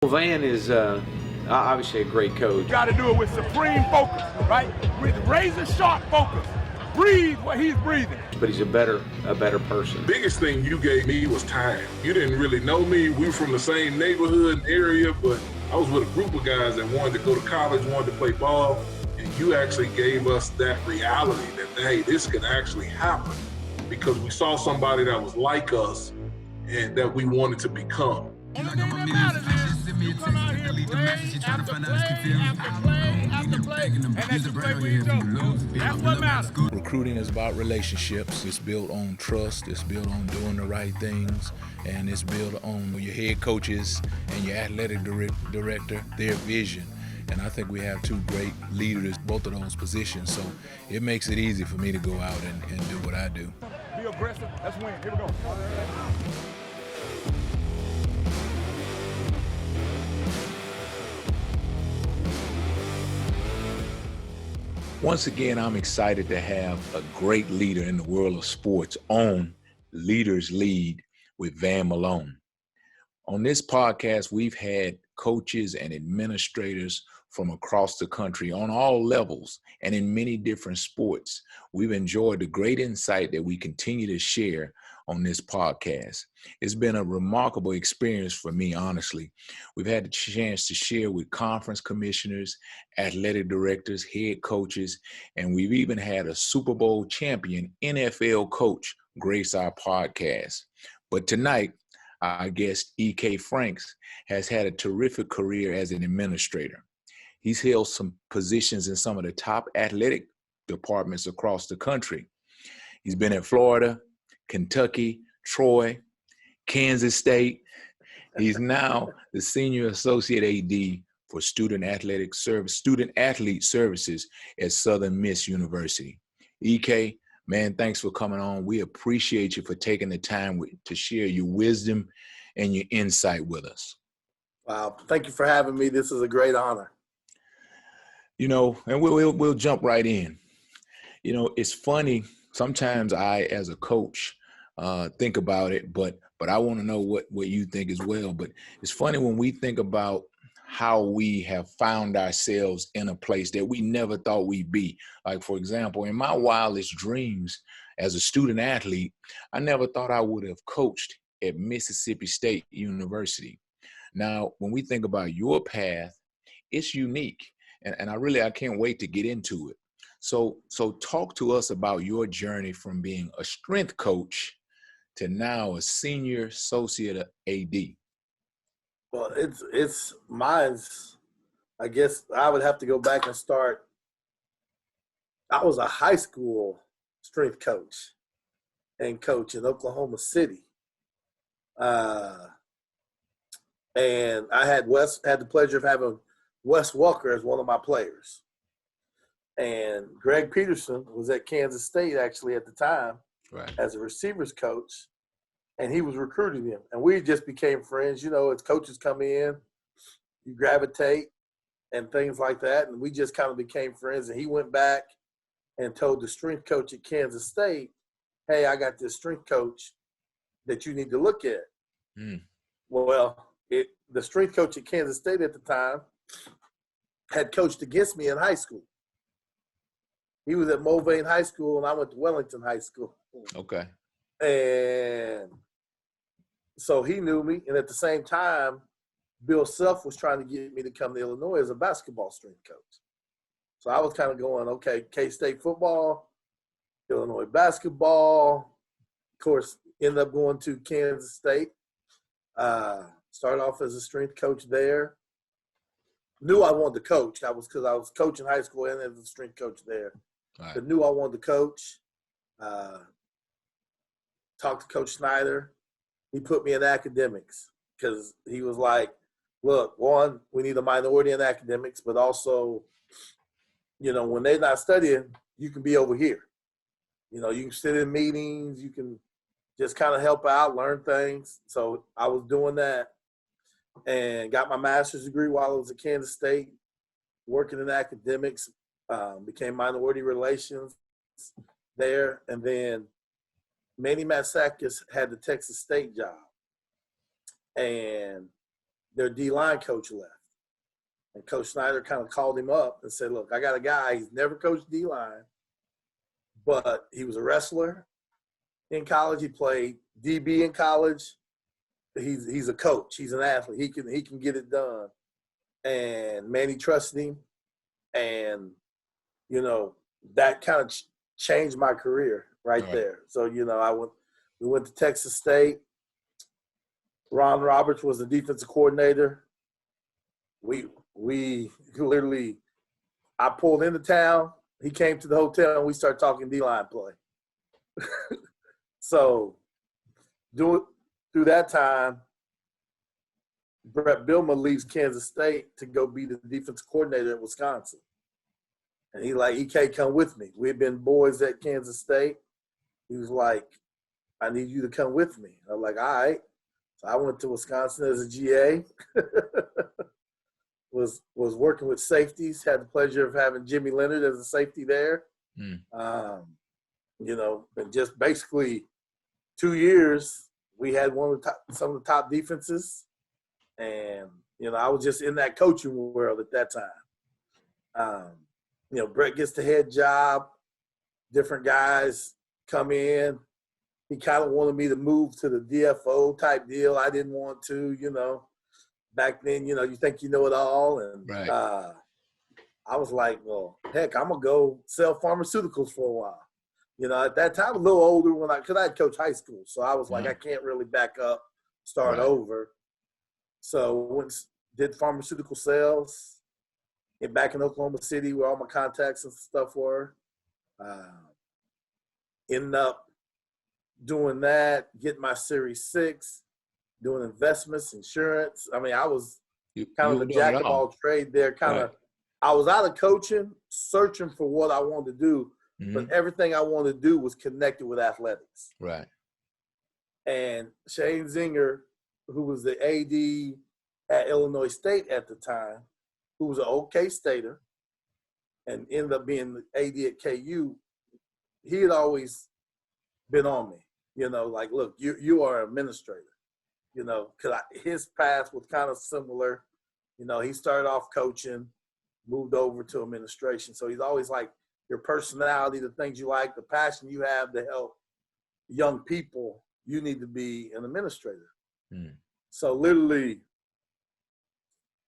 Van is obviously a great coach. Got to do it with supreme focus, right? With razor sharp focus. Breathe what he's breathing. But he's a better person. Biggest thing you gave me was time. You didn't really know me. We were from the same neighborhood and area, but I was with a group of guys that wanted to go to college, wanted to play ball, and you actually gave us that reality that, hey, this could actually happen because we saw somebody that was like us and that we wanted to become. Only thing that matters is you come out here, play after play after play after play, and that's the play we do. That's what matters. Recruiting is about relationships. It's built on trust. It's built on doing the right things. And it's built on your head coaches and your athletic director, their vision. And I think we have two great leaders, both of those positions. So it makes it easy for me to go out and do what I do. Be aggressive. Let's win. Here we go. Once again, I'm excited to have a great leader in the world of sports on Leaders Lead with Van Malone. On this podcast, we've had coaches and administrators from across the country on all levels and in many different sports. We've enjoyed the great insight that we continue to share on this podcast. It's been a remarkable experience for me, honestly. We've had the chance to share with conference commissioners, athletic directors, head coaches, and we've even had a Super Bowl champion NFL coach grace our podcast. But tonight, our guest, E.K. Franks, has had a terrific career as an administrator. He's held some positions in some of the top athletic departments across the country. He's been at Florida, Kentucky, Troy, Kansas State. He's now the Senior Associate AD for Student Athlete Services at Southern Miss University. EK, man, thanks for coming on. We appreciate you for taking the time to share your wisdom and your insight with us. Wow, thank you for having me. This is a great honor. You know, and we'll jump right in. You know, it's funny. Sometimes I, as a coach, think about it, but I want to know what you think as well. But it's funny when we think about how we have found ourselves in a place that we never thought we'd be. Like, for example, in my wildest dreams as a student athlete, I never thought I would have coached at Mississippi State University. Now, when we think about your path, it's unique. And I can't wait to get into it. So talk to us about your journey from being a strength coach to now a senior associate AD. Well, it's mine's. I guess I would have to go back and start. I was a high school strength coach and coach in Oklahoma City. And I had the pleasure of having Wes Walker as one of my players. And Greg Peterson was at Kansas State actually at the time, right, as a receivers coach, and he was recruiting him. And we just became friends. You know, as coaches come in, you gravitate and things like that. And we just kind of became friends. And he went back and told the strength coach at Kansas State, hey, I got this strength coach that you need to look at. Mm. Well, the strength coach at Kansas State at the time had coached against me in high school. He was at Mulvane High School, and I went to Wellington High School. Okay. And so he knew me. And at the same time, Bill Self was trying to get me to come to Illinois as a basketball strength coach. So I was kind of going, okay, K-State football, Illinois basketball. Of course, ended up going to Kansas State. Started off as a strength coach there. Knew I wanted to coach. Because I was coaching high school and as a strength coach there. Right. But knew I wanted to coach. Talked to Coach Snyder. He put me in academics because he was like, look, one, we need a minority in academics, but also, you know, when they're not studying, you can be over here. You know, you can sit in meetings, you can just kind of help out, learn things. So I was doing that and got my master's degree while I was at Kansas State, working in academics, became minority relations there. And then Manny Matsakis had the Texas State job. And their D-line coach left. And Coach Snyder kind of called him up and said, look, I got a guy, he's never coached D-line, but he was a wrestler in college. He played DB in college. He's a coach. He's an athlete. He can get it done. And Manny trusted him. And, you know, that kind of changed my career right there. So, you know, we went to Texas State. Ron Roberts was the defensive coordinator. We literally, I pulled into town. He came to the hotel and we started talking D-line play. So through that time, Brett Bielema leaves Kansas State to go be the defensive coordinator at Wisconsin. And he like, EK, come with me. We had been boys at Kansas State. He was like, I need you to come with me. I'm like, all right. So I went to Wisconsin as a GA. was working with safeties. Had the pleasure of having Jimmy Leonard as a safety there. You know, and just basically 2 years, we had some of the top defenses. And, you know, I was just in that coaching world at that time. You know, Brett gets the head job. Different guys come in. He kind of wanted me to move to the DFO type deal. I didn't want to, you know. Back then, you know, you think you know it all. And I was like, well, heck, I'm going to go sell pharmaceuticals for a while. You know, at that time, a little older because I had coached high school. So I was like, I can't really back up, start over. So went did pharmaceutical sales. And back in Oklahoma City where all my contacts and stuff were. Ended up doing that, getting my Series 6, doing investments, insurance. I mean, I was kind of a jack of all trades there. I was out of coaching, searching for what I wanted to do, but everything I wanted to do was connected with athletics. Right. And Shane Zinger, who was the AD at Illinois State at the time, who was an old K-Stater and ended up being the AD at KU, he had always been on me. You know, like, look, you are an administrator. You know, because his path was kind of similar. You know, he started off coaching, moved over to administration. So he's always like, your personality, the things you like, the passion you have to help young people, you need to be an administrator. So literally,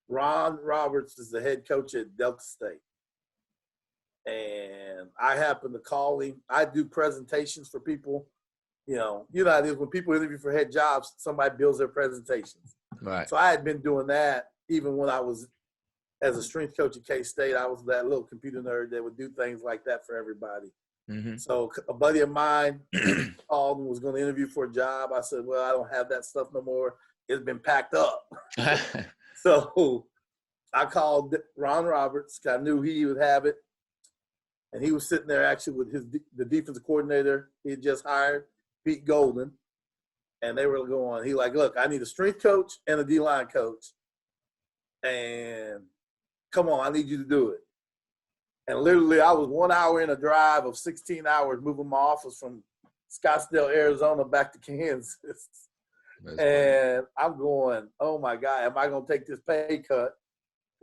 Ron Roberts is the head coach at Delta State. And I happen to call him. I do presentations for people. You know how it is when people interview for head jobs, somebody builds their presentations. Right. So I had been doing that even when I was as a strength coach at K-State. I was that little computer nerd that would do things like that for everybody. So a buddy of mine called and was going to interview for a job. I said, well, I don't have that stuff no more. It's been packed up. So I called Ron Roberts. I knew he would have it. And he was sitting there actually with the defensive coordinator he had just hired, Pete Golden. And they were going, he like, look, I need a strength coach and a D-line coach. And come on, I need you to do it. And literally I was 1 hour in a drive of 16 hours moving my office from Scottsdale, Arizona back to Kansas. And I'm going, oh my God, am I going to take this pay cut?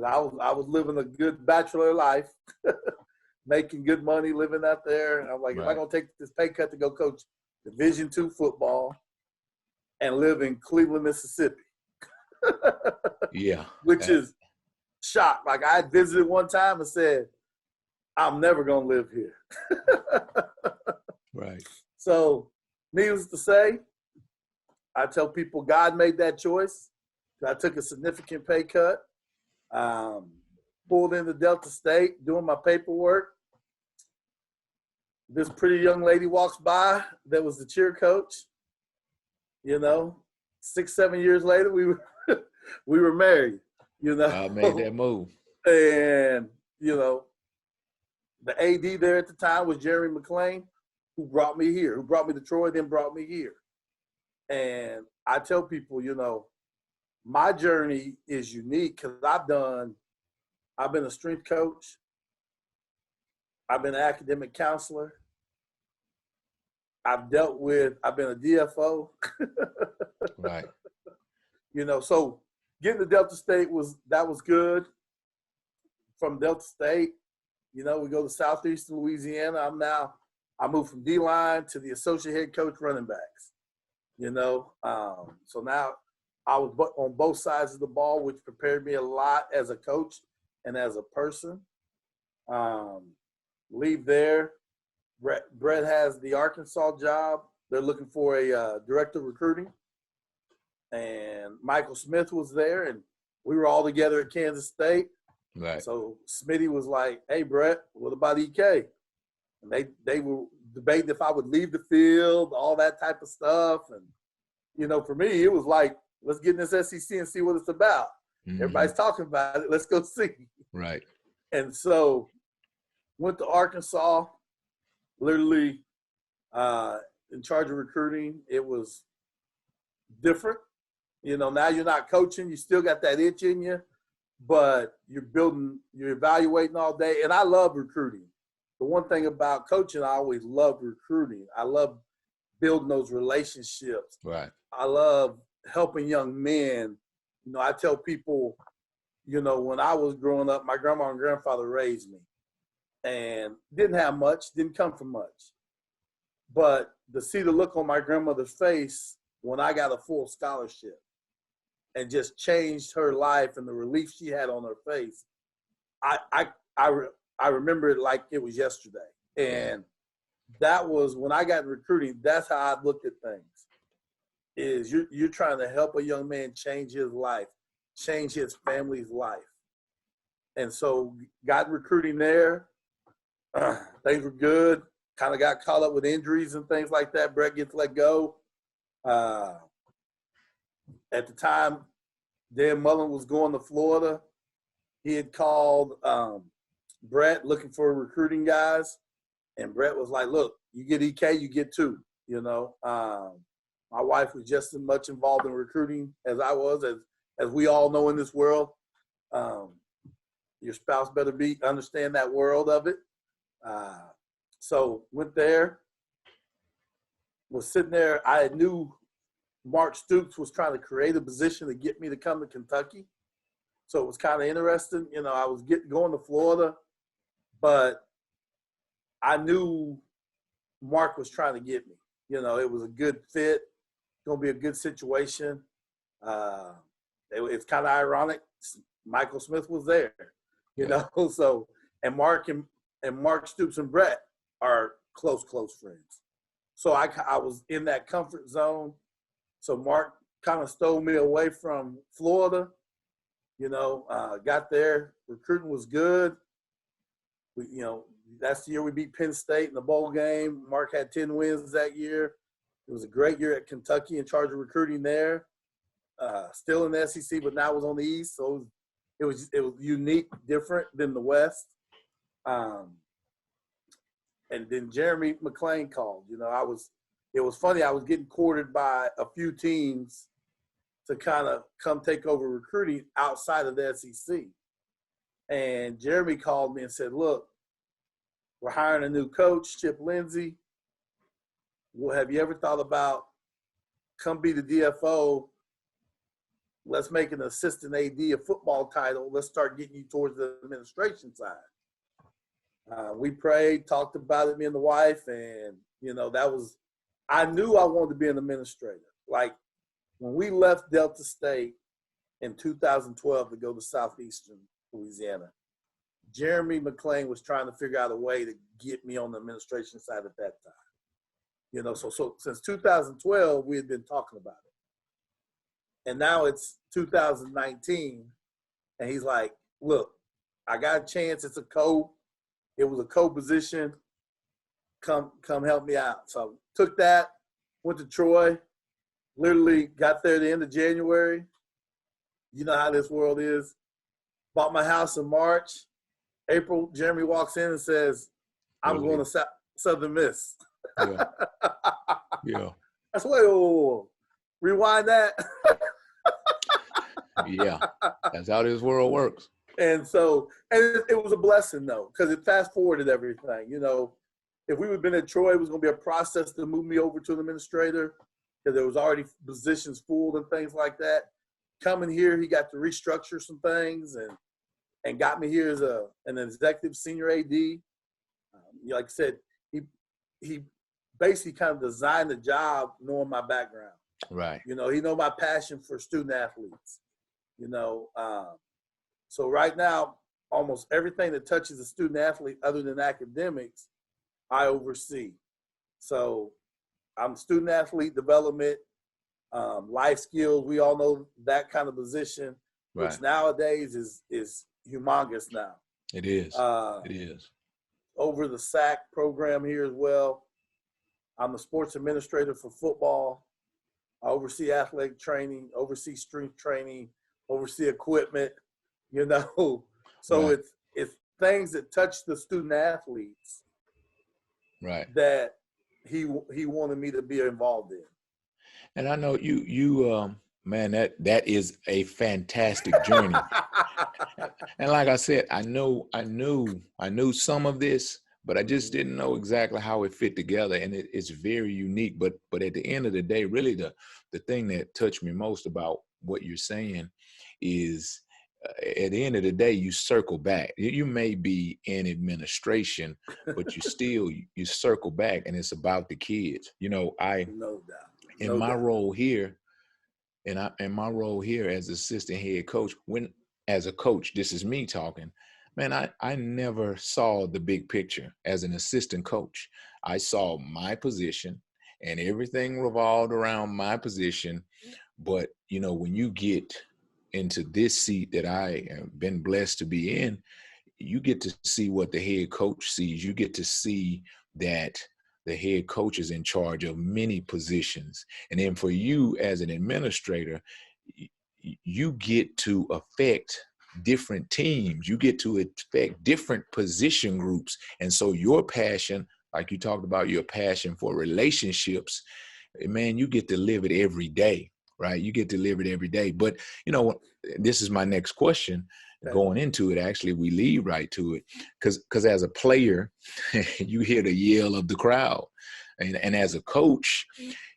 I was living a good bachelor life, making good money, living out there. And I'm like, am I going to take this pay cut to go coach Division II football and live in Cleveland, Mississippi? Which is shock. Like I had visited one time and said, I'm never going to live here. So needless to say, I tell people God made that choice. I took a significant pay cut. Pulled into Delta State, doing my paperwork. This pretty young lady walks by that was the cheer coach. You know, 6-7 years later, we were married. You know, I made that move. And you know, the AD there at the time was Jerry McClain, who brought me here, who brought me to Troy, then brought me here. And I tell people, you know, my journey is unique because I've been a strength coach. I've been an academic counselor. I've been a DFO. Right. You know, so getting to Delta State was good. From Delta State, we go to Southeastern Louisiana. I moved from D-line to the associate head coach running backs, So now I was on both sides of the ball, which prepared me a lot as a coach and as a person. Leave there. Brett has the Arkansas job. They're looking for a director of recruiting. And Michael Smith was there, and we were all together at Kansas State. Right. So Smitty was like, "Hey, Brett, what about EK?" And they were debating if I would leave the field, all that type of stuff. And, for me, it was like, let's get in this SEC and see what it's about. Mm-hmm. Everybody's talking about it. Let's go see. Right. And so went to Arkansas, literally in charge of recruiting. It was different. Now you're not coaching. You still got that itch in you, but you're evaluating all day. And I love recruiting. The one thing about coaching, I always love recruiting. I love building those relationships. Right. I love helping young men. I tell people, when I was growing up, my grandma and grandfather raised me and didn't have much, didn't come from much. But to see the look on my grandmother's face when I got a full scholarship and just changed her life and the relief she had on her face, I remember it like it was yesterday. And that was when I got in recruiting, that's how I looked at things. Is you're trying to help a young man change his life, change his family's life. And so got recruiting there. Things were good. Kind of got caught up with injuries and things like that. Brett gets let go. At the time, Dan Mullen was going to Florida. He had called Brett looking for recruiting guys. And Brett was like, look, you get EK, you get two, My wife was just as much involved in recruiting as I was, as we all know in this world. Your spouse better understand that world of it. So went there, was sitting there. I knew Mark Stoops was trying to create a position to get me to come to Kentucky. So it was kind of interesting. I was going to Florida, but I knew Mark was trying to get me. It was a good fit, going to be a good situation. It's kind of ironic. Michael Smith was there, So, and Mark Stoops and Brett are close friends. So I was in that comfort zone. So Mark kind of stole me away from Florida. Got there. Recruiting was good. That's the year we beat Penn State in the bowl game. Mark had 10 wins that year. It was a great year at Kentucky in charge of recruiting there. Still in the SEC, but now was on the East. So it was unique, different than the West. And then Jeremy McClain called. It was funny. I was getting courted by a few teams to kind of come take over recruiting outside of the SEC. And Jeremy called me and said, look, we're hiring a new coach, Chip Lindsey. Well, have you ever thought about come be the DFO? Let's make an assistant AD a football title. Let's start getting you towards the administration side. We prayed, talked about it, me and the wife, and, I knew I wanted to be an administrator. Like, when we left Delta State in 2012 to go to Southeastern Louisiana, Jeremy McClain was trying to figure out a way to get me on the administration side at that time. So since 2012, we had been talking about it. And now it's 2019, and he's like, look, I got a chance. It was a co-position. Come help me out. So took that, went to Troy, literally got there at the end of January. You know how this world is. Bought my house in March. April, Jeremy walks in and says, I'm going to Southern Miss. Yeah. Yeah. That's whoa. Rewind that. Yeah. That's how this world works. And so, it was a blessing, though, because it fast-forwarded everything. If we would have been at Troy, it was going to be a process to move me over to an administrator because there was already positions full and things like that. coming here, he got to restructure some things and got me here as an executive senior AD. Like I said, he basically kind of designed the job knowing my background. Right. You know, he know my passion for student athletes. You know, so right now, almost everything that touches a student athlete other than academics, I oversee. So I'm student athlete development, life skills. We all know that kind of position, Right. which nowadays is humongous now. It is. It is. Over the SAC program here as well. I'm the sports administrator for football. I oversee athletic training, oversee strength training, oversee equipment, you know. So Right. it's things that touch the student athletes Right. that he wanted me to be involved in. And I know you man, that is a fantastic journey. And like I said, I knew some of this, but I just didn't know exactly how it fit together. And it's very unique. But at the end of the day, really the thing that touched me most about what you're saying is at the end of the day, you circle back. You may be in administration, but you circle back, and it's about the kids. You know, No doubt. in my role here, in my role here as assistant head coach, as a coach, this is me talking, man, I never saw the big picture as an assistant coach. I saw my position and everything revolved around my position. But, you know, when you get into this seat that I have been blessed to be in, you get to see what the head coach sees. You get to see that the head coach is in charge of many positions. And then for you as an administrator, you get to affect different teams. You get to affect different position groups. And so your passion, like you talked about, your passion for relationships, man, you get to live it every day, right? You get to live it every day. But, you know, this is my next question. Going into it, actually, we lead right to it. Because as a player, you hear the yell of the crowd. And as a coach,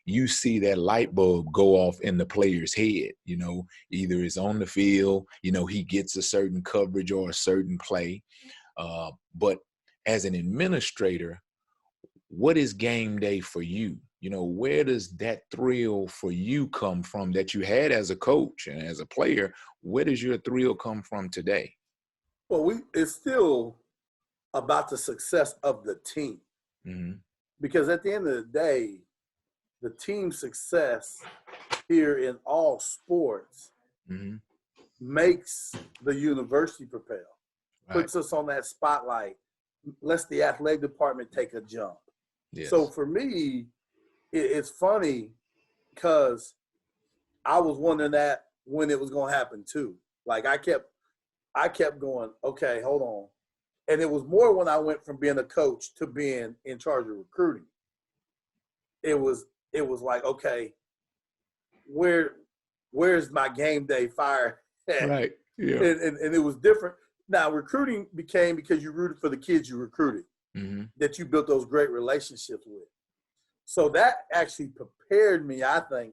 you see that light bulb go off in the player's head. You know, either it's on the field, you know, he gets a certain coverage or a certain play. But as an administrator, what is game day for you? You know, where does that thrill for you come from that you had as a coach and as a player? Where does your thrill come from today? Well, it's still about the success of the team. Mm-hmm. Because at the end of the day, the team success here in all sports Mm-hmm. makes the university propel, Right. puts us on that spotlight, lets the athletic department take a jump. Yes. So for me, it's funny because I was wondering that when it was going to happen too. Like I kept going, okay, hold on. And it was more when I went from being a coach to being in charge of recruiting. It was like, okay, where's my game day fire at? Right. Yeah. And it was different. Now recruiting became because you rooted for the kids you recruited, Mm-hmm. that you built those great relationships with. So that actually prepared me, I think,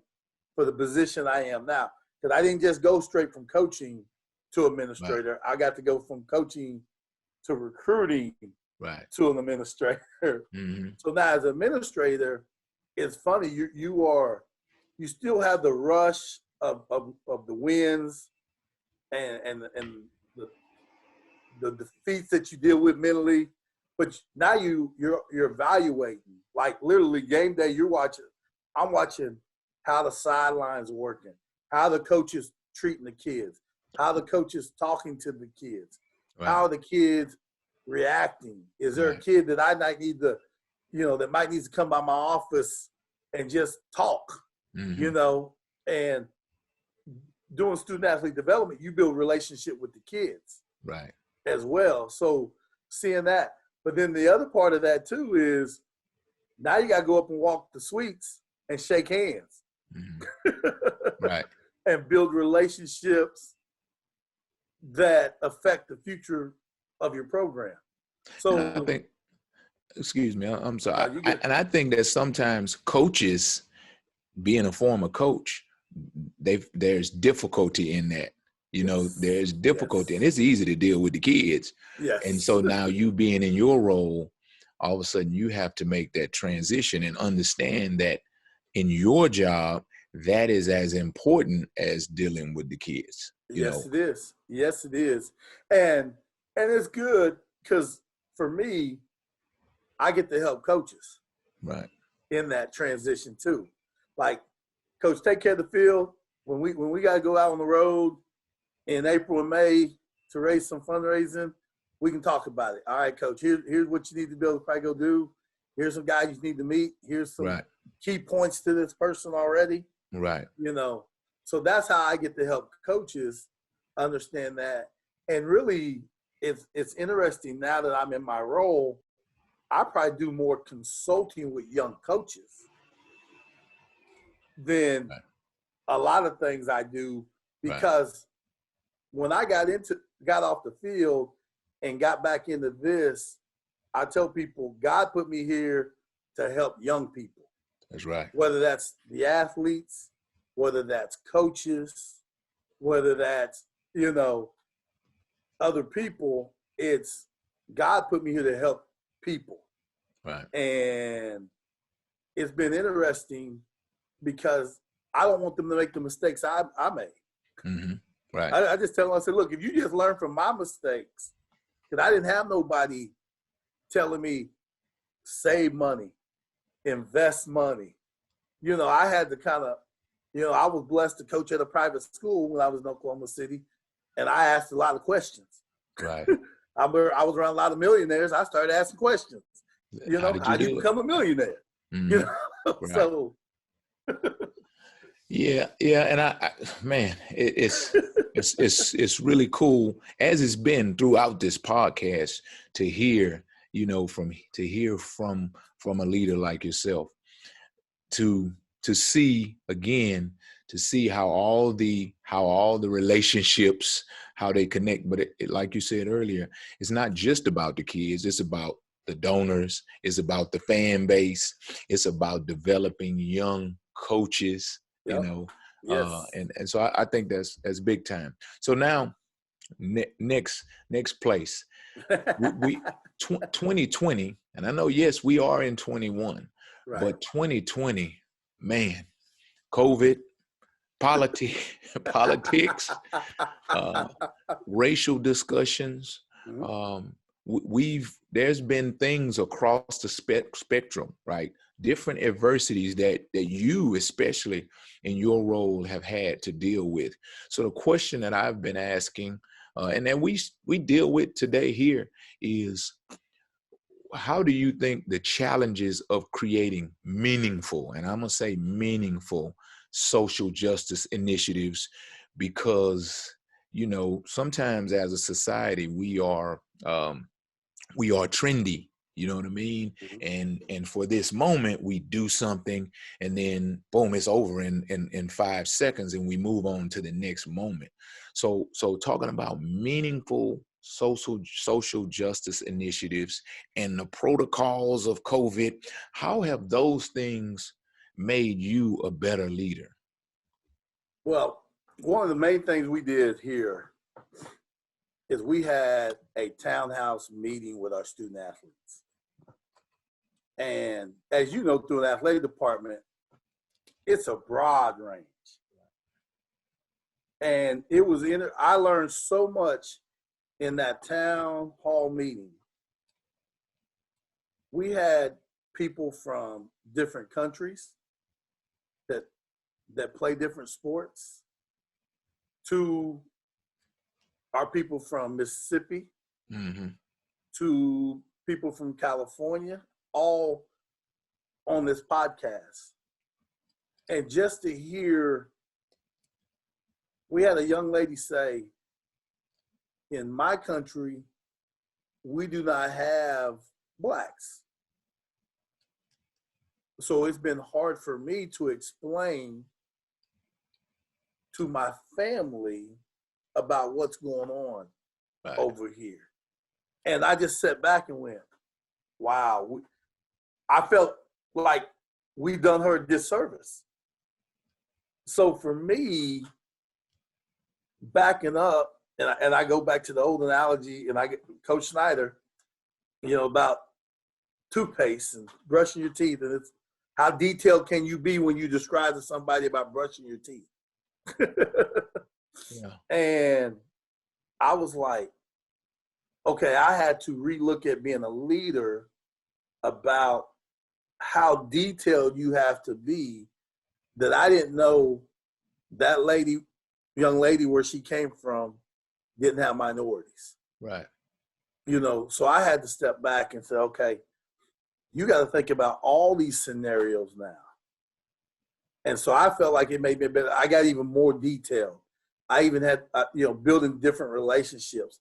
for the position I am now. Because I didn't just go straight from coaching to administrator. Right. I got to go from coaching to recruiting to an administrator. Mm-hmm. So now as an administrator, it's funny, you still have the rush of the wins and the defeats that you deal with mentally. But now you're evaluating, like literally game day. I'm watching how the sidelines are working, how the coaches treating the kids, how the coaches talking to the kids, how are the kids reacting. Is there a kid that I might need to, that might need to come by my office and just talk, and doing student athlete development, you build relationship with the kids as well. So seeing that. But then the other part of that too is now you got to go up and walk the suites and shake hands. Mm-hmm. And build relationships that affect the future of your program. So I think, excuse me, I'm sorry. I think that sometimes coaches, being a former coach, there's difficulty in that. You know, Yes. there's difficulty, and it's easy to deal with the kids. Yes. And so now you being in your role, all of a sudden you have to make that transition and understand that in your job, that is as important as dealing with the kids. Yes, it is. Yes, it is. And it's good because for me, I get to help coaches in that transition too. Like, Coach, take care of the field. When we got to go out on the road in April and May to raise some fundraising, we can talk about it. All right, Coach, here's what you need to be able to probably go do. Here's some guys you need to meet. Here's some key points to this person already. Right. You know, so that's how I get to help coaches understand that. And really, it's interesting now that I'm in my role, I probably do more consulting with young coaches than a lot of things I do, because when I got off the field and got back into this, I tell people God put me here to help young people. That's right. Whether that's the athletes, whether that's coaches, whether that's, you know, other people, it's God put me here to help people. Right. And it's been interesting because I don't want them to make the mistakes I made. Mm-hmm. Right. I just tell them, I said, look, if you just learn from my mistakes, because I didn't have nobody telling me save money, invest money. You know, I had to kind of, you know, I was blessed to coach at a private school when I was in Oklahoma City, and I asked a lot of questions. Right. I was around a lot of millionaires. I started asking questions. You know, how do you become a millionaire? Mm-hmm. You know, right. So. Yeah, and I man, it's really cool, as it's been throughout this podcast, to hear, you know, from a leader like yourself, to see again, to see how all the relationships, how they connect. But like you said earlier, it's not just about the kids, it's about the donors, it's about the fan base, it's about developing young coaches. You know, and so I think that's big time. So now, next place, we 2020, and I know, yes, we are in 21, but 2020, man, COVID, politics, racial discussions. There's been things across the spectrum, right? Different adversities that you, especially in your role, have had to deal with. So the question that I've been asking, and that we deal with today here, is how do you think the challenges of creating meaningful, and I'm going to say meaningful, social justice initiatives, because, you know, sometimes as a society we are trendy, you know what I mean? Mm-hmm. And for this moment we do something and then boom, it's over in 5 seconds and we move on to the next moment. So talking about meaningful social justice initiatives and the protocols of COVID, how have those things made you a better leader? Well, one of the main things we did here is we had a townhouse meeting with our student athletes. And as you know, through an athletic department, it's a broad range. And I learned so much in that town hall meeting. We had people from different countries that play different sports, to our people from Mississippi, mm-hmm. to people from California, all on this podcast. And just to hear, we had a young lady say, in my country, we do not have blacks. So it's been hard for me to explain to my family about what's going on over here. And I just sat back and went, wow. I felt like we done her a disservice. So for me, backing up, and I go back to the old analogy, and I get Coach Snyder, about toothpaste and brushing your teeth, and it's how detailed can you be when you describe to somebody about brushing your teeth? Yeah. And I was like, okay, I had to relook at being a leader about how detailed you have to be, that I didn't know that young lady where she came from didn't have minorities. Right. So I had to step back and say, okay, you got to think about all these scenarios now. And so I felt like it made me better. I got even more detailed. I even had, building different relationships.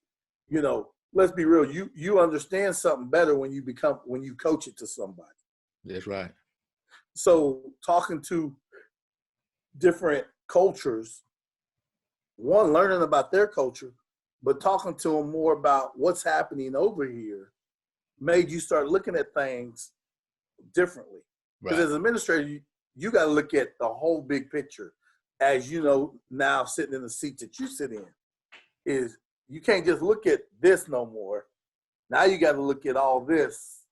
Let's be real. You understand something better when you coach it to somebody. That's right. So talking to different cultures, one, learning about their culture, but talking to them more about what's happening over here made you start looking at things differently. Because as an administrator, you got to look at the whole big picture. As you know, now sitting in the seat that you sit in, is you can't just look at this no more. Now you got to look at all this,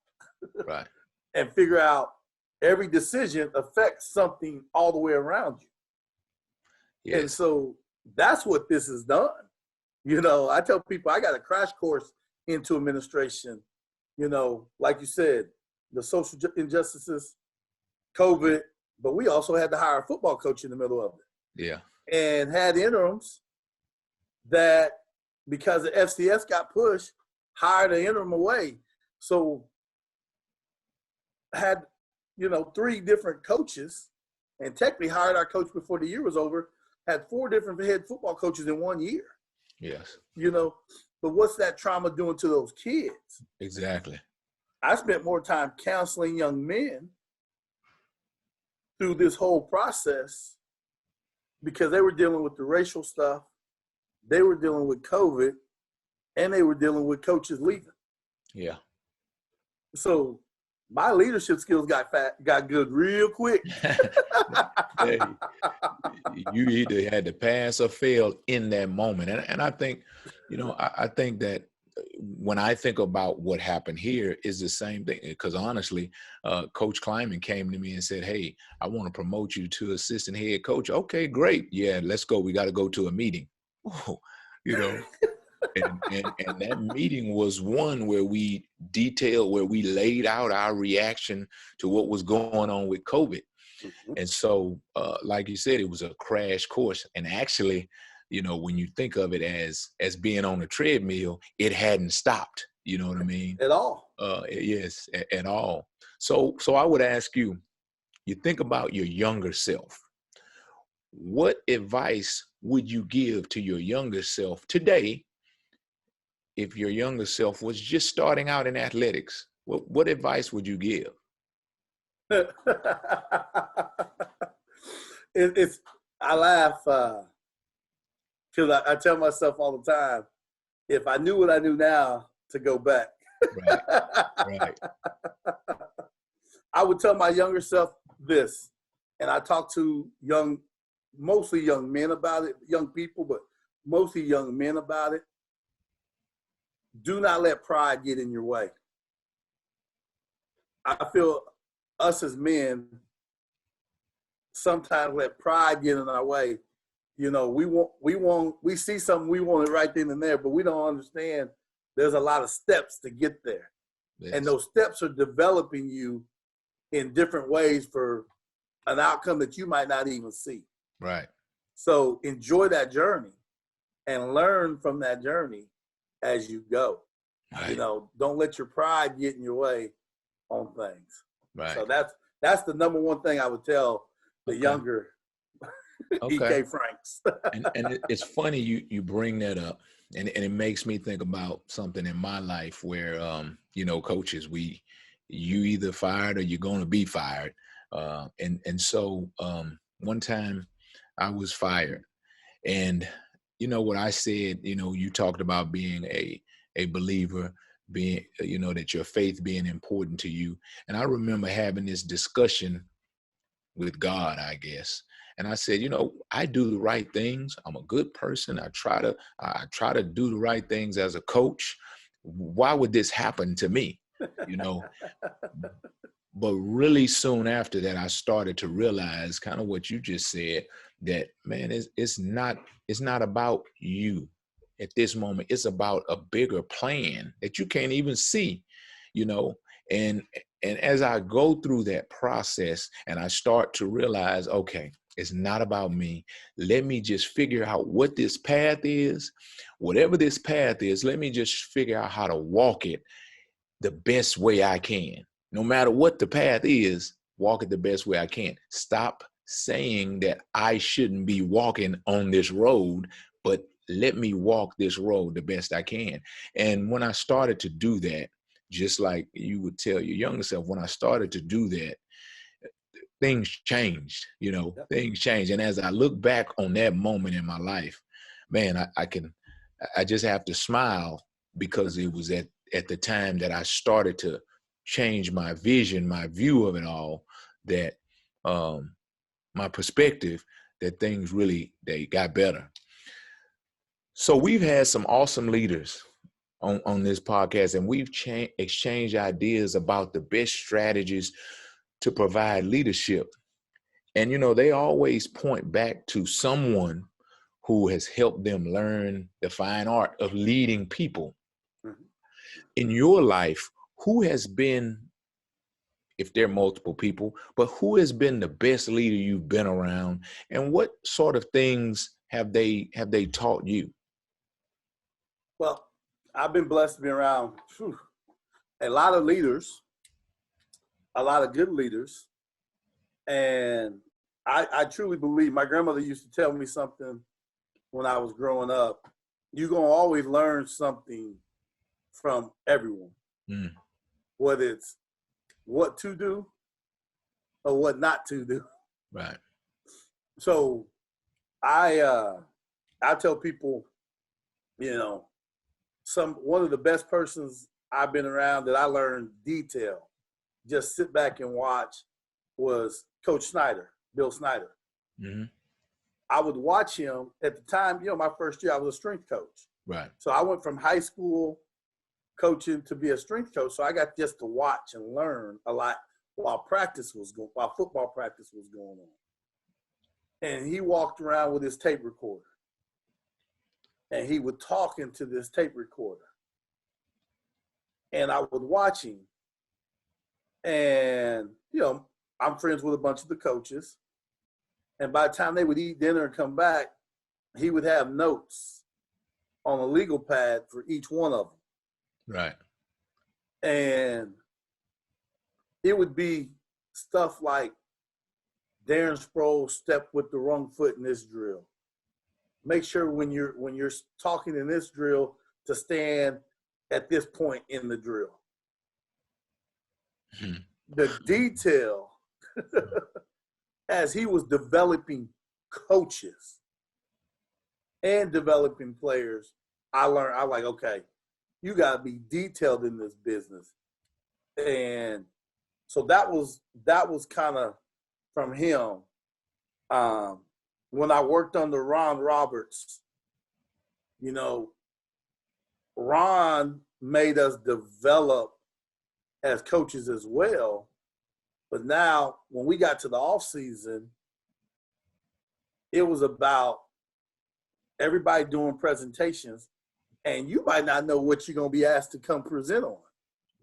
right, and figure out every decision affects something all the way around you. Yes. And so that's what this has done. I tell people I got a crash course into administration. Like you said, the social injustices, COVID, but we also had to hire a football coach in the middle of it. Yeah. And had interims that, because the FCS got pushed, hired an interim away. So had, 3 different coaches, and technically hired our coach before the year was over, had 4 different head football coaches in 1 year. Yes. But what's that trauma doing to those kids? Exactly. I spent more time counseling young men through this whole process because they were dealing with the racial stuff, they were dealing with COVID, and they were dealing with coaches leaving. Yeah. So my leadership skills got good real quick. Hey, you either had to pass or fail in that moment. And I think, I think that when I think about what happened here is the same thing. Because honestly, Coach Kleiman came to me and said, hey, I want to promote you to assistant head coach. Okay, great. Yeah, let's go. We got to go to a meeting. Oh, and that meeting was one where we laid out our reaction to what was going on with COVID. Mm-hmm. And so, like you said, it was a crash course. And actually, when you think of it as being on a treadmill, it hadn't stopped. You know what I mean? At all. Yes, at all. So I would ask you, you think about your younger self. What advice would you give to your younger self today if your younger self was just starting out in athletics? What advice would you give? I laugh because I tell myself all the time, if I knew what I knew now, to go back. Right. I would tell my younger self this, and I talk to mostly young men about it, young people, but mostly young men about it. Do not let pride get in your way. I feel us as men sometimes let pride get in our way. We see something, we want it right then and there, but we don't understand there's a lot of steps to get there. Yes. And those steps are developing you in different ways for an outcome that you might not even see. Right. So enjoy that journey and learn from that journey as you go. Right. Don't let your pride get in your way on things. Right. So that's the number one thing I would tell the younger EK Franks. and it's funny you bring that up, and it makes me think about something in my life where coaches, you either fired or you're going to be fired, and so one time I was fired, and what I said, you talked about being a believer, being that your faith being important to you, and I remember having this discussion with God, I guess. And I said, I do the right things. I'm a good person. I try to do the right things as a coach. Why would this happen to me? But really soon after that, I started to realize kind of what you just said, that, man, it's not about you at this moment. It's about a bigger plan that you can't even see, and as I go through that process and I start to realize, okay, it's not about me. Let me just figure out what this path is. Whatever this path is, let me just figure out how to walk it the best way I can. No matter what the path is, walk it the best way I can. Stop saying that I shouldn't be walking on this road, but let me walk this road the best I can. And when I started to do that, just like you would tell your younger self, when I started to do that, things changed, Yep. Things changed. And as I look back on that moment in my life, man, I just have to smile, because it was at the time that I started to change my vision, my view of it all, that my perspective, that things really, they got better. So we've had some awesome leaders on this podcast, and we've exchanged ideas about the best strategies to provide leadership. And, they always point back to someone who has helped them learn the fine art of leading people. Mm-hmm. In your life, who has been, if there are multiple people, but who has been the best leader you've been around, and what sort of things have they taught you? Well, I've been blessed to be around a lot of leaders, a lot of good leaders. And I truly believe, my grandmother used to tell me something when I was growing up: you're going to always learn something from everyone, whether it's what to do or what not to do. Right. So I tell people, one of the best persons I've been around that I learned detail, just sit back and watch, was Coach Snyder, Bill Snyder. Mm-hmm. I would watch him at the time. My first year I was a strength coach. Right. So I went from high school coaching to be a strength coach. So I got just to watch and learn a lot while football practice was going on. And he walked around with his tape recorder, and he would talk into this tape recorder. And I would watch him. And, I'm friends with a bunch of the coaches. And by the time they would eat dinner and come back, he would have notes on a legal pad for each one of them. Right. And it would be stuff like, Darren Sproles stepped with the wrong foot in this drill. Make sure when you're talking in this drill to stand at this point in the drill. The detail as he was developing coaches and developing players, I like, okay, you got to be detailed in this business. And so that was kind of from him. When I worked under Ron Roberts, Ron made us develop as coaches as well. But now when we got to the off season, it was about everybody doing presentations, and you might not know what you're going to be asked to come present on.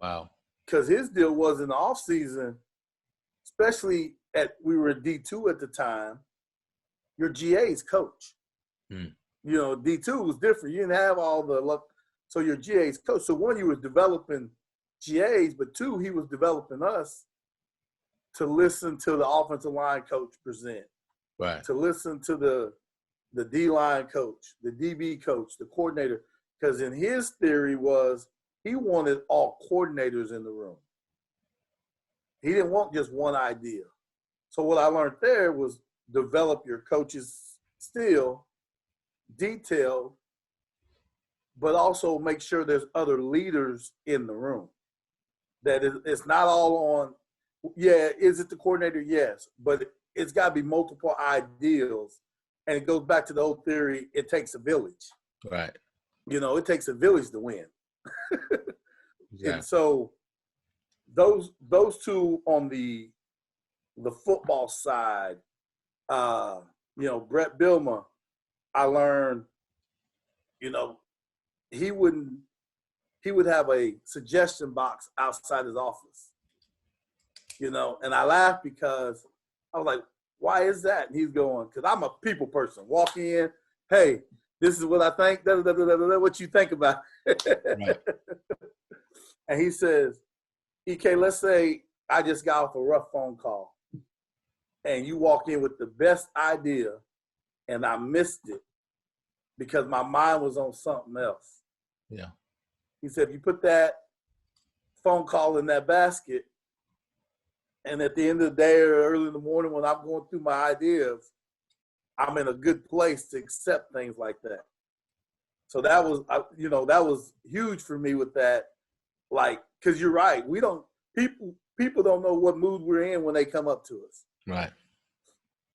Wow. Because his deal was in the off season, especially we were at D2 at the time, your GA's coach. D2 was different. You didn't have all the luck. So your GA's coach. So one, you were developing GAs, but two, he was developing us to listen to the offensive line coach present. Right. To listen to the D-line coach, the DB coach, the coordinator. Because in his theory was he wanted all coordinators in the room. He didn't want just one idea. So what I learned there was develop your coaches still, detail, but also make sure there's other leaders in the room. That it's not all on, is it the coordinator? Yes. But it's got to be multiple ideals. And it goes back to the old theory, it takes a village. Right. You know, it takes a village to win. Exactly. And so those two on the football side, you know, Brett Bilma, I learned, you know, he would have a suggestion box outside his office, you know, and I laughed because I was like, why is that? And he's going, because I'm a people person. Walk in, hey, this is what I think, what you think about. Right. And he says, EK, let's say I just got off a rough phone call and you walk in with the best idea and I missed it because my mind was on something else. Yeah. He said, if you put that phone call in that basket, and at the end of the day or early in the morning when I'm going through my ideas, I'm in a good place to accept things like that. So that was, you know, that was huge for me with that. Like, because you're right. People don't know what mood we're in when they come up to us. Right.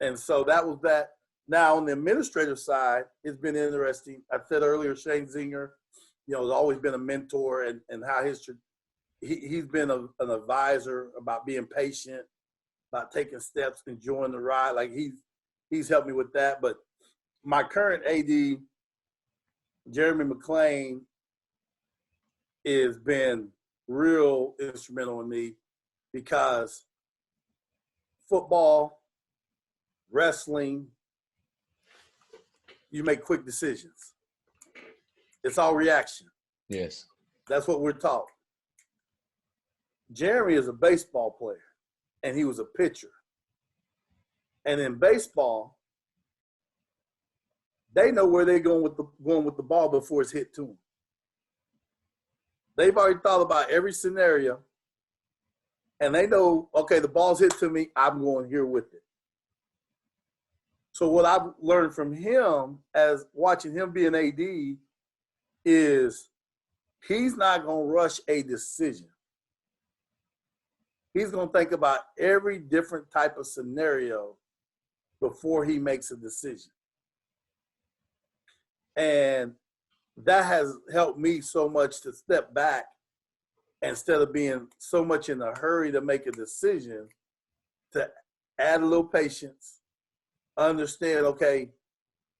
And so that was that. Now, on the administrative side, it's been interesting. I said earlier, Shane Zinger, you know, has always been a mentor and how he's been an advisor about being patient, about taking steps, enjoying the ride. Like he's helped me with that. But my current AD, Jeremy McClain, has been real instrumental in me because football, wrestling, you make quick decisions. It's all reaction. Yes. That's what we're taught. Jeremy is a baseball player, and he was a pitcher. And in baseball, they know where they're going with the ball before it's hit to them. They've already thought about every scenario, and they know, okay, the ball's hit to me, I'm going here with it. So what I've learned from him as watching him be an AD is he's not going to rush a decision. He's going to think about every different type of scenario before he makes a decision. And that has helped me so much to step back instead of being so much in a hurry to make a decision, to add a little patience, understand, okay,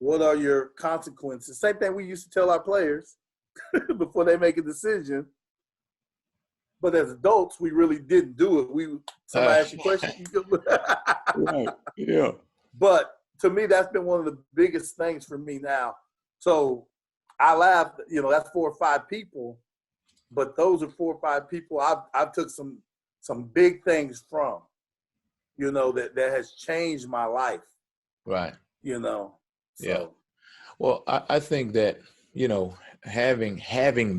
what are your consequences? Same thing we used to tell our players before they make a decision. But as adults, we really didn't do it. Somebody asked you a question. Right. Yeah. But to me, that's been one of the biggest things for me now. So I laugh, you know, that's 4 or 5 people, but those are 4 or 5 people I've took some big things from, you know, that has changed my life. Right. You know. So. Yeah. Well, I think that, you know, having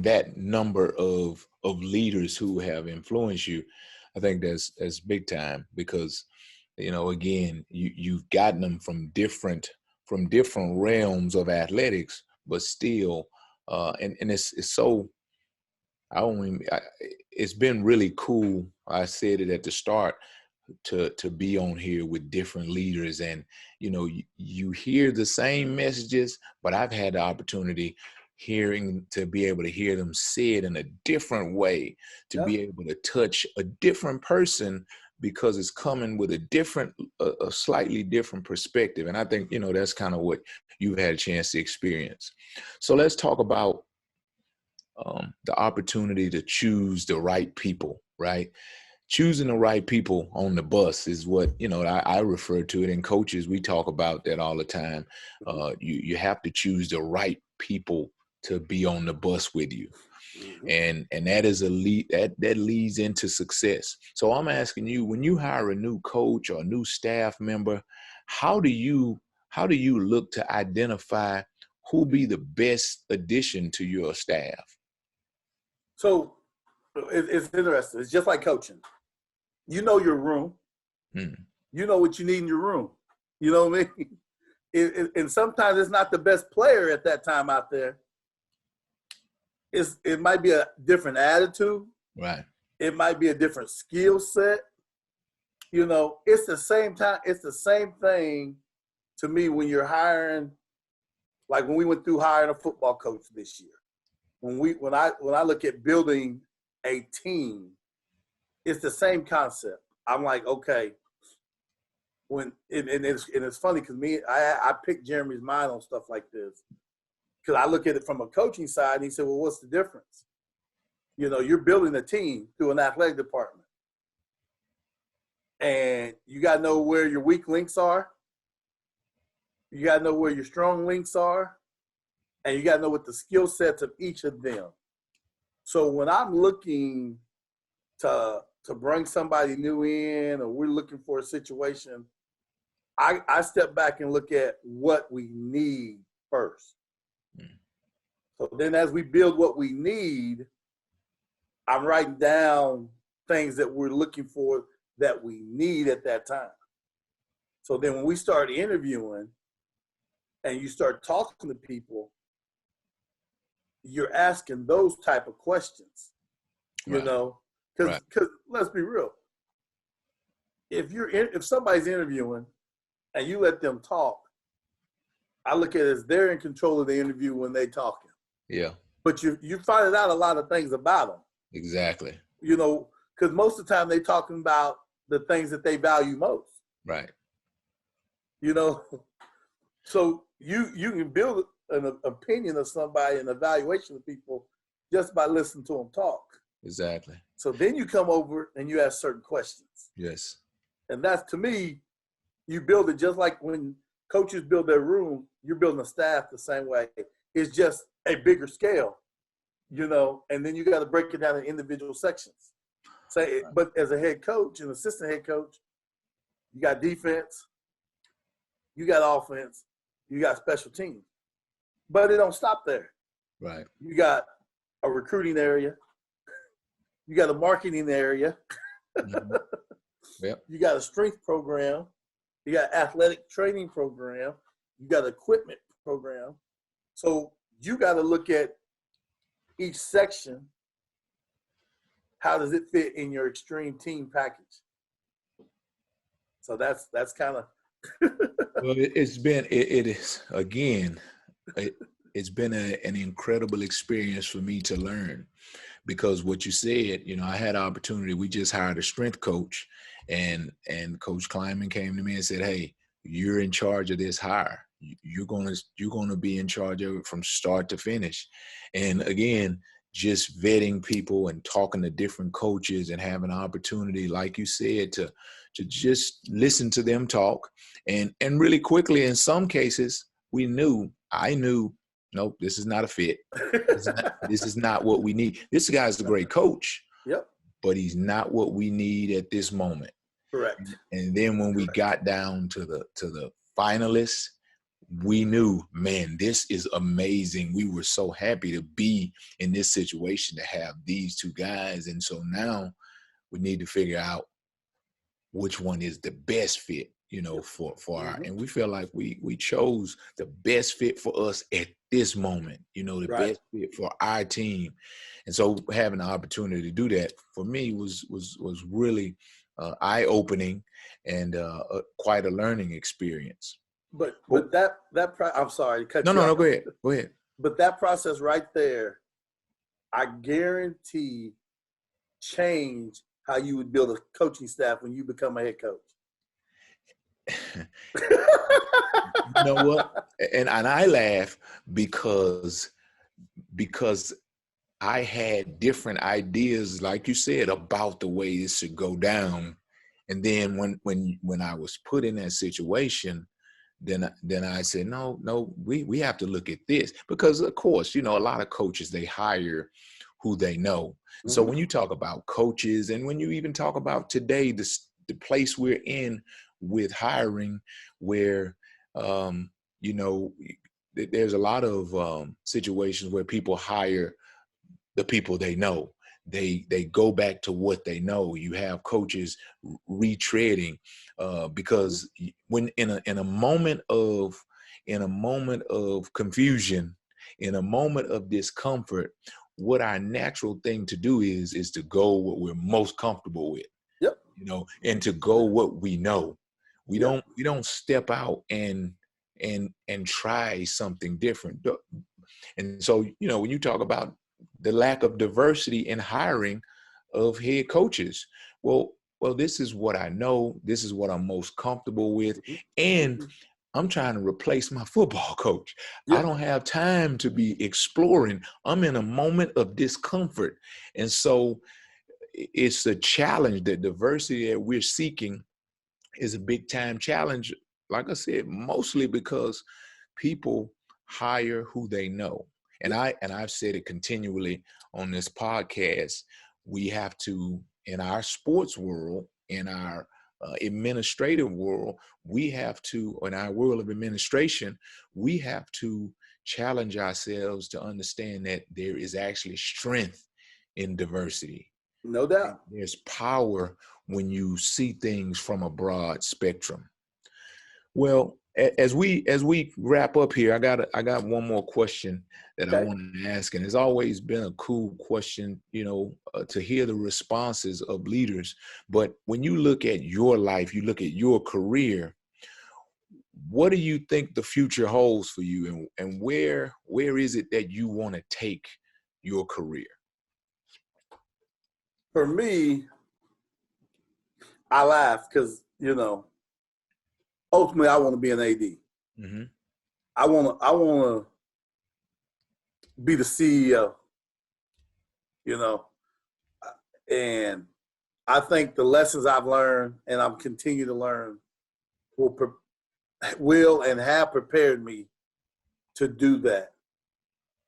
that number of leaders who have influenced you, I think that's big time because, you know, again, you've gotten them from different realms of athletics, but still, and it's so, it's been really cool. I said it at the start to be on here with different leaders, and you know, you hear the same messages, but I've had the opportunity to be able to hear them say it in a different way, to be able to touch a different person because it's coming with a slightly different perspective. And I think, you know, that's kind of what you've had a chance to experience. So let's talk about the opportunity to choose the right people, right? Choosing the right people on the bus is what, you know, I refer to it in coaches. We talk about that all the time. You have to choose the right people to be on the bus with you. And that is a lead that leads into success. So I'm asking you, when you hire a new coach or a new staff member, how do you look to identify who be the best addition to your staff? So it's interesting. It's just like coaching. You know your room. You know what you need in your room. You know what I mean? And sometimes it's not the best player at that time out there. It might be a different attitude. Right. It might be a different skill set. You know, it's the same time. It's the same thing to me when you're hiring, like when we went through hiring a football coach this year. When I look at building a team, it's the same concept. I'm like, okay, and it's funny because I picked Jeremy's mind on stuff like this because I look at it from a coaching side, and he said, well, what's the difference? You know, you're building a team through an athletic department. And you got to know where your weak links are. You got to know where your strong links are. And you got to know what the skill sets of each of them. So when I'm looking to bring somebody new in, or we're looking for a situation, I step back and look at what we need first. So then as we build what we need, I'm writing down things that we're looking for that we need at that time. So then when we start interviewing and you start talking to people, you're asking those type of questions, you know, because let's be real. If somebody's interviewing and you let them talk, I look at it as they're in control of the interview when they talking. Yeah. But you finding out a lot of things about them. Exactly. You know, because most of the time they talking about the things that they value most. Right. You know, so you can build an opinion of somebody, an evaluation of people, just by listening to them talk. Exactly. So then you come over and you ask certain questions. Yes. And that's, to me, you build it just like when coaches build their room, you're building a staff the same way. It's just a bigger scale, you know, and then you got to break it down in individual sections. But as a head coach, an assistant head coach, you got defense, you got offense, you got special teams. But it don't stop there. Right. You got a recruiting area. You got a marketing area. Mm-hmm. Yep. You got a strength program. You got athletic training program. You got equipment program. So you got to look at each section. How does it fit in your extreme team package? So that's kind of. Well, it's been an incredible experience for me to learn, because what you said, you know, I had an opportunity. We just hired a strength coach, and Coach Kleiman came to me and said, "Hey, you're in charge of this hire. You're gonna be in charge of it from start to finish." And again, just vetting people and talking to different coaches and having an opportunity, like you said, to just listen to them talk, and really quickly, in some cases, I knew, nope, this is not a fit. This is not what we need. This guy's a great coach. Yep. But he's not what we need at this moment. Correct. And then when we got down to the finalists, we knew, man, this is amazing. We were so happy to be in this situation, to have these two guys. And so now we need to figure out which one is the best fit, you know, for our, and we feel like we chose the best fit for us at this moment, you know, the best fit for our team. And so having the opportunity to do that for me was really eye-opening and quite a learning experience. But I'm sorry to cut you off. No, go ahead. But that process right there, I guarantee, change how you would build a coaching staff when you become a head coach. You know what? And I laugh because I had different ideas, like you said, about the way this should go down. And then when I was put in that situation, then I said, no, we have to look at this, because of course, you know, a lot of coaches, they hire who they know. Mm-hmm. So when you talk about coaches, and when you even talk about today, the place we're in with hiring, where, you know, there's a lot of situations where people hire the people they know. They go back to what they know. You have coaches retreading because when in a moment of confusion, in a moment of discomfort, what our natural thing to do is to go what we're most comfortable with. Yep. You know, and to go what we know. We don't step out and try something different. And so, you know, when you talk about the lack of diversity in hiring of head coaches, well, this is what I know. This is what I'm most comfortable with. And I'm trying to replace my football coach. I don't have time to be exploring. I'm in a moment of discomfort. And so it's a challenge. The diversity that we're seeking is a big time challenge. Like I said, mostly because people hire who they know. And I've said it continually on this podcast. We have to, in our sports world, in our administrative world, we have to, in our world of administration, we have to challenge ourselves to understand that there is actually strength in diversity. No doubt. There's power when you see things from a broad spectrum. Well, as we wrap up here, I got one more question that I want to ask, and it's always been a cool question, you know, to hear the responses of leaders. But when you look at your life, you look at your career, what do you think the future holds for you, and where is it that you want to take your career? For me, I laugh because, you know, ultimately I want to be an AD. Mm-hmm. I want to be the CEO, you know, and I think the lessons I've learned and I'm continue to learn will and have prepared me to do that,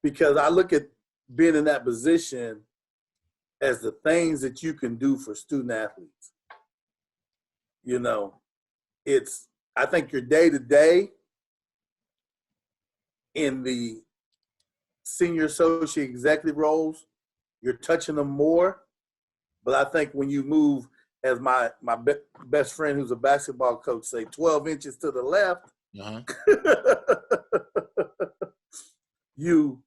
because I look at being in that position as the things that you can do for student athletes. You know, I think your day-to-day in the senior associate executive roles, you're touching them more. But I think when you move, as my best friend who's a basketball coach say, 12 inches to the left, you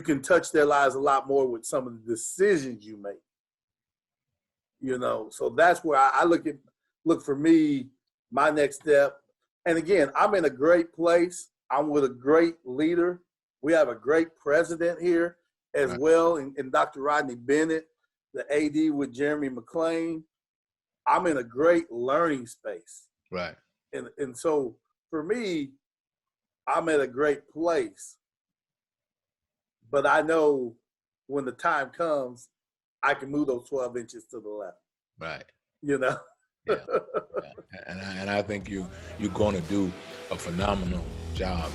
can touch their lives a lot more with some of the decisions you make. You know, so that's where I look for me, my next step. And again, I'm in a great place. I'm with a great leader. We have a great president here as well, and Dr. Rodney Bennett, the AD with Jeremy McClain. I'm in a great learning space. Right. And so for me, I'm at a great place. But I know when the time comes, I can move those 12 inches to the left. Right. You know? Yeah. And I think you're going to do a phenomenal job